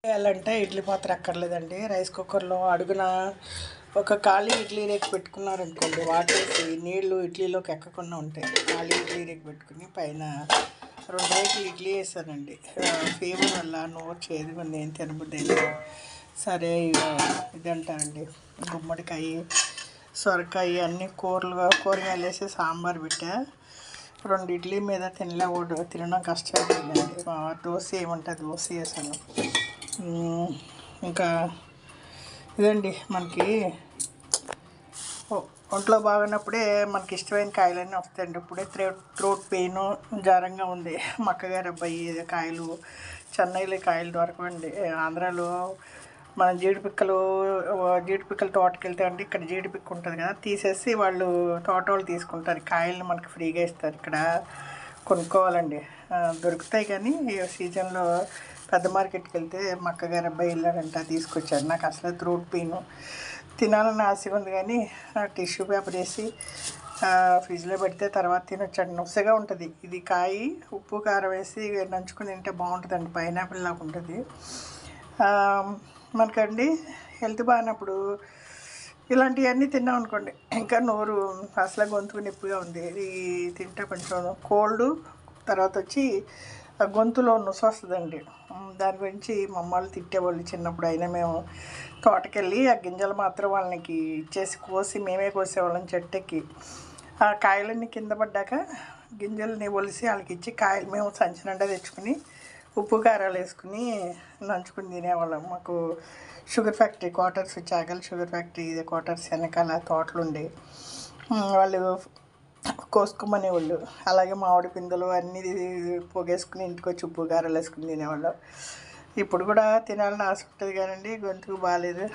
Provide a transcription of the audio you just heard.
చేయాలంటే ఇడ్లీ పాత్ర అక్కర్లేదండి. రైస్ కుక్కర్లో అడుగున ఒక ఖాళీ ఇడ్లీ రేకు పెట్టుకున్నారనుకోండి, వాటేసి నీళ్లు ఇడ్లీలోకి ఎక్కకుండా ఉంటాయి. ఖాళీ ఇడ్లీ రేకు పెట్టుకుని పైన 2 రేకులు ఇడ్లీ వేసానండి. ఫీవర్ వల్ల నోరు చేదుగా ఉంది, ఏం తినబుద్దయింది. సరే ఇదంటారండి, గుమ్మడికాయ, సొరకాయ అన్నీ కూరగాయలు వేసి సాంబార్ పెట్టా. 2 ఇడ్లీ మీద తినడం కష్టమైపోయిందండి. దోశ ఏమంటే దోశ వేసాను. ఇంకా ఇదండి, మనకి ఒంట్లో బాగున్నప్పుడే మనకి ఇష్టమైన కాయలన్నీ వస్తాయండి. ఇప్పుడే థ్రోట్ పెయిన్ జ్వరంగా ఉంది. మా అక్కగారు అబ్బాయి కాయలు, చెన్నైలో కాయలు దొరకవండి. ఆంధ్రాలో మనం జీడిపిక్కల తోటకి వెళ్తే అండి, ఇక్కడ జీడిపిక్క ఉంటుంది కదా, తీసేసి వాళ్ళు తోట వాళ్ళు తీసుకుంటారు. కాయలు మనకి ఫ్రీగా ఇస్తారు. ఇక్కడ కొనుక్కోవాలండి. దొరుకుతాయి కానీ సీజన్లో పెద్ద మార్కెట్కి వెళ్తే మా అక్కగారు అబ్బాయి వెళ్ళారంట, తీసుకొచ్చారు. నాకు అసలు థ్రోట్ పెయిన్, తినాలని ఆశగా ఉంది కానీ టిష్యూ పేపర్ వేసి ఫ్రిడ్జ్లో పెడితే తర్వాత తినొచ్చండి. నొసగా ఉంటుంది. ఇది కాయ ఉప్పు కారం వేసి నంచుకుని తింటే బాగుంటుందండి. పైనాపిల్ లాగా ఉంటుంది. మనకండి హెల్త్ బాగానప్పుడు ఇలాంటివన్నీ తిన్నాం అనుకోండి, ఇంకా నోరు అసలు గొంతుకు నొప్పిగా ఉంది, ఇది తింటే కొంచెం కోల్డ్, తర్వాత వచ్చి గొంతులో నొస వస్తుందండి. దాని గురించి మా అమ్మ వాళ్ళు తిట్టేవాళ్ళు చిన్నప్పుడు. అయినా మేము తోటకెళ్ళి ఆ గింజలు మాత్రం వాళ్ళకి ఇచ్చేసి కోసి మేమే కోసేవాళ్ళం చెట్టుకి. ఆ కాయలన్నీ కింద పడ్డాక గింజలని ఒలిసి వాళ్ళకి ఇచ్చి కాయలు మేము సంచి నిండా తెచ్చుకుని ఉప్పు కారాలు వేసుకుని నంచుకుని తినేవాళ్ళం. మాకు sugar factory quarters, Chagal sugar factory quarters వెనకాల తోటలు ఉండే వాళ్ళు కోసుకోమనేవాళ్ళు. అలాగే మామిడి పిందెలు అన్నీ పొగేసుకుని ఇంటికి వచ్చి ఉప్పు కారాలు వేసుకుని తినేవాళ్ళు. ఇప్పుడు కూడా తినాలని ఆశ ఉంటుంది కానండి, గొంతుకు బాగాలేదు.